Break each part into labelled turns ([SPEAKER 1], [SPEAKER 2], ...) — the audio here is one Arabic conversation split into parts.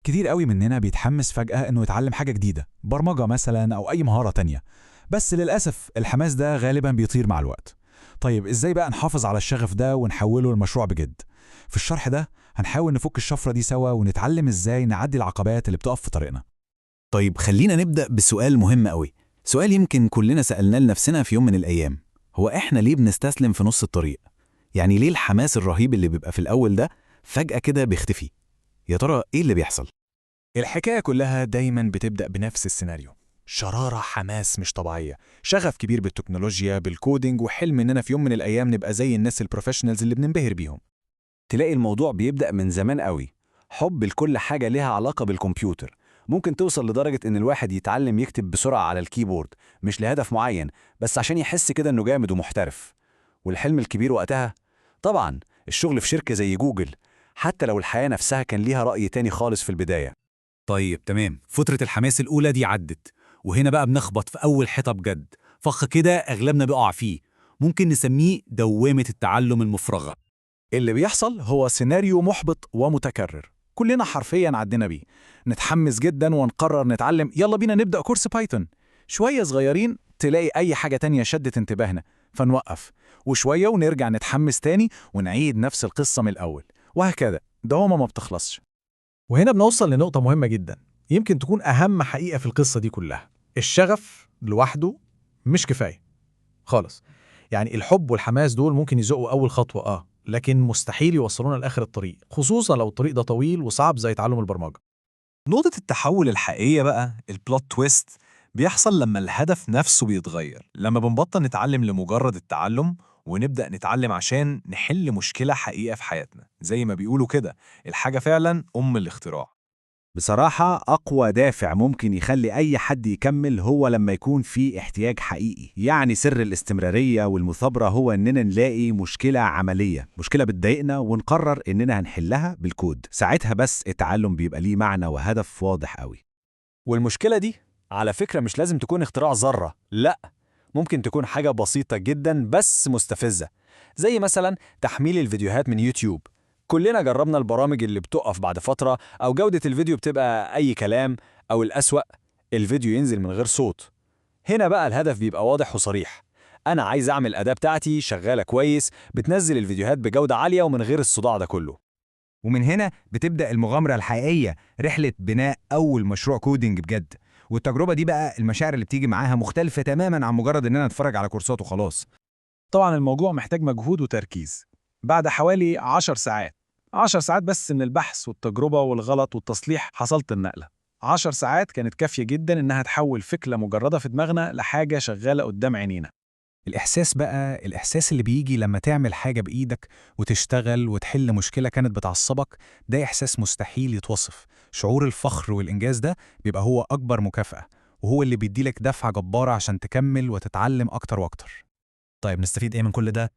[SPEAKER 1] كتير قوي مننا بيتحمس فجأة إنه يتعلم حاجة جديدة، برمجة مثلا أو أي مهارة تانية، بس للأسف الحماس ده غالبا بيطير مع الوقت. طيب إزاي بقى نحافظ على الشغف ده ونحوله لمشروع بجد؟ في الشرح ده هنحاول نفك الشفرة دي سوا ونتعلم إزاي نعدي العقبات اللي بتقف في طريقنا.
[SPEAKER 2] طيب خلينا نبدأ بسؤال مهم قوي، سؤال يمكن كلنا سألناه لنفسنا في يوم من الأيام. هو إحنا ليه بنستسلم في نص الطريق؟ يعني ليه الحماس الرهيب اللي بيبقى في الأول ده فجأة كده بيختفي؟ يا ترى إيه اللي بيحصل؟
[SPEAKER 3] الحكاية كلها دايما بتبدأ بنفس السيناريو: شرارة حماس مش طبيعية، شغف كبير بالتكنولوجيا بالكودينج، وحلم إننا في يوم من الأيام نبقى زي الناس البروفيشنالز اللي بننبهر بيهم.
[SPEAKER 4] تلاقي الموضوع بيبدأ من زمان قوي، حب لكل حاجة ليها علاقة بالكمبيوتر. ممكن توصل لدرجة إن الواحد يتعلم يكتب بسرعة على الكيبورد، مش لهدف معين، بس عشان يحس كده إنه جامد ومحترف. والحلم الكبير وقتها طبعا الشغل في شركة زي جوجل، حتى لو الحياة نفسها كان ليها رأي تاني خالص في البداية.
[SPEAKER 2] طيب تمام، فترة الحماس الأولى دي عدت، وهنا بقى بنخبط في أول حيطة بجد، فخ كده أغلبنا بيقع فيه، ممكن نسميه دوامة التعلم المفرغة.
[SPEAKER 3] اللي بيحصل هو سيناريو محبط ومتكرر، كلنا حرفيا عدينا بيه. نتحمس جدا ونقرر نتعلم، يلا بينا نبدأ كورس بايثون. شوية صغيرين تلاقي أي حاجة تانية شدت انتباهنا فنوقف، وشوية ونرجع نتحمس تاني ونعيد نفس القصة من الأول، وهكذا دوامة ما بتخلصش.
[SPEAKER 5] وهنا بنوصل لنقطة مهمة جدا، يمكن تكون أهم حقيقة في القصة دي كلها: الشغف لوحده مش كفاية خالص. يعني الحب والحماس دول ممكن يزقوا أول خطوة لكن مستحيل يوصلونا لآخر الطريق، خصوصا لو الطريق ده طويل وصعب زي تعلم البرمجة.
[SPEAKER 6] نقطة التحول الحقيقية بقى، البلوت تويست، بيحصل لما الهدف نفسه بيتغير، لما بنبطل نتعلم لمجرد التعلم ونبدأ نتعلم عشان نحل مشكلة حقيقة في حياتنا. زي ما بيقولوا كده، الحاجة فعلا أم الاختراع.
[SPEAKER 4] بصراحة أقوى دافع ممكن يخلي أي حد يكمل هو لما يكون في احتياج حقيقي. يعني سر الاستمرارية والمثابرة هو إننا نلاقي مشكلة عملية، مشكلة بتضايقنا ونقرر إننا هنحلها بالكود. ساعتها بس التعلم بيبقى ليه معنى وهدف واضح قوي.
[SPEAKER 7] والمشكلة دي على فكرة مش لازم تكون اختراع ذرة، لأ، ممكن تكون حاجة بسيطة جدا بس مستفزة، زي مثلا تحميل الفيديوهات من يوتيوب. كلنا جربنا البرامج اللي بتقف بعد فترة، أو جودة الفيديو بتبقى أي كلام، أو الأسوأ الفيديو ينزل من غير صوت. هنا بقى الهدف بيبقى واضح وصريح: أنا عايز أعمل أداة بتاعتي شغالة كويس، بتنزل الفيديوهات بجودة عالية ومن غير الصداع ده كله.
[SPEAKER 8] ومن هنا بتبدأ المغامرة الحقيقية، رحلة بناء أول مشروع كودينج بجد. والتجربة دي بقى المشاعر اللي بتيجي معاها مختلفة تماماً عن مجرد إننا نتفرج على كورسات وخلاص.
[SPEAKER 5] طبعا الموضوع محتاج مجهود وتركيز. بعد حوالي 10 ساعات، 10 ساعات بس من البحث والتجربة والغلط والتصليح، حصلت النقلة. 10 ساعات كانت كافية جدا إنها تحول فكرة مجردة في دماغنا لحاجة شغالة قدام عينينا.
[SPEAKER 1] الإحساس اللي بيجي لما تعمل حاجة بإيدك وتشتغل وتحل مشكلة كانت بتعصبك، ده إحساس مستحيل يتوصف. شعور الفخر والإنجاز ده بيبقى هو أكبر مكافأة، وهو اللي بيديلك دفعة جبارة عشان تكمل وتتعلم أكتر وأكتر.
[SPEAKER 9] طيب نستفيد إيه من كل ده؟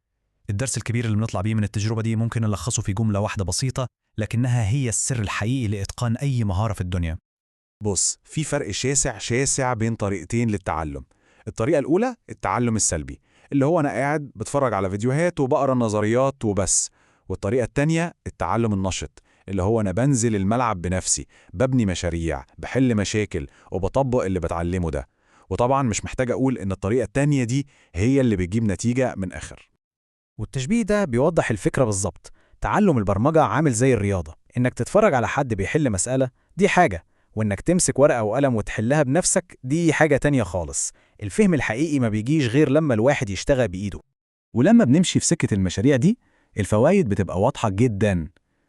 [SPEAKER 9] الدرس الكبير اللي بنطلع بيه من التجربة دي ممكن نلخصه في جملة واحدة بسيطة، لكنها هي السر الحقيقي لإتقان أي مهارة في الدنيا.
[SPEAKER 3] بص، في فرق شاسع شاسع بين طريقتين للتعلم. الطريقة الأولى التعلم السلبي، اللي هو أنا قاعد بتفرج على فيديوهات وبقرا نظريات وبس. والطريقة التانية التعلم النشط، اللي هو أنا بنزل الملعب بنفسي، ببني مشاريع، بحل مشاكل، وبطبق اللي بتعلمه ده. وطبعا مش محتاج أقول إن الطريقة التانية دي هي اللي بتجيب نتيجة من آخر.
[SPEAKER 10] والتشبيه ده بيوضح الفكرة بالظبط. تعلم البرمجة عامل زي الرياضة، إنك تتفرج على حد بيحل مسألة دي حاجة، وإنك تمسك ورقة وقلم وتحلها بنفسك دي حاجة تانية خالص. الفهم الحقيقي ما بيجيش غير لما الواحد يشتغل بإيده.
[SPEAKER 4] ولما بنمشي في سكة المشاريع دي، الفوائد بتبقى واضحة جدا.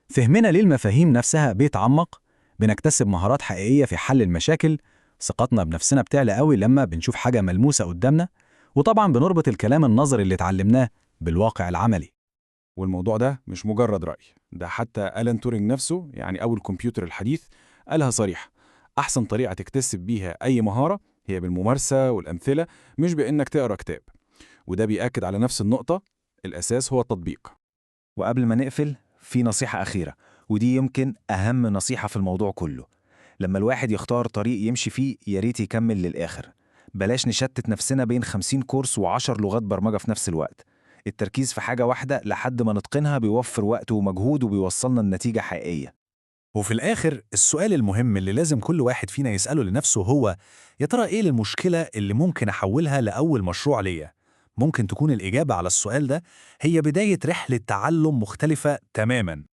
[SPEAKER 4] فهمنا للمفاهيم نفسها بيتعمق، بنكتسب مهارات حقيقية في حل المشاكل، ثقتنا بنفسنا بتعلى قوي لما بنشوف حاجة ملموسة قدامنا، وطبعا بنربط الكلام النظري اللي اتعلمناه بالواقع العملي.
[SPEAKER 3] والموضوع ده مش مجرد رأي، ده حتى ألان تورينج نفسه، يعني أول الكمبيوتر الحديث، قالها صريح: أحسن طريقة تكتسب بيها أي مهارة هي بالممارسة والأمثلة، مش بإنك تقرأ كتاب. وده بيأكد على نفس النقطة، الأساس هو التطبيق.
[SPEAKER 11] وقبل ما نقفل، في نصيحة أخيرة، ودي يمكن أهم نصيحة في الموضوع كله. لما الواحد يختار طريق يمشي فيه، ياريت يكمل للآخر. بلاش نشتت نفسنا بين 50 كورس و10 لغات برمجة في نفس الوقت. التركيز في حاجة واحدة لحد ما نتقنها بيوفر وقت ومجهود وبيوصلنا لنتيجة حقيقية.
[SPEAKER 4] وفي الآخر السؤال المهم اللي لازم كل واحد فينا يسأله لنفسه هو يا ترى إيه المشكلة اللي ممكن أحولها لأول مشروع ليا؟ ممكن تكون الإجابة على السؤال ده هي بداية رحلة تعلم مختلفة تماماً.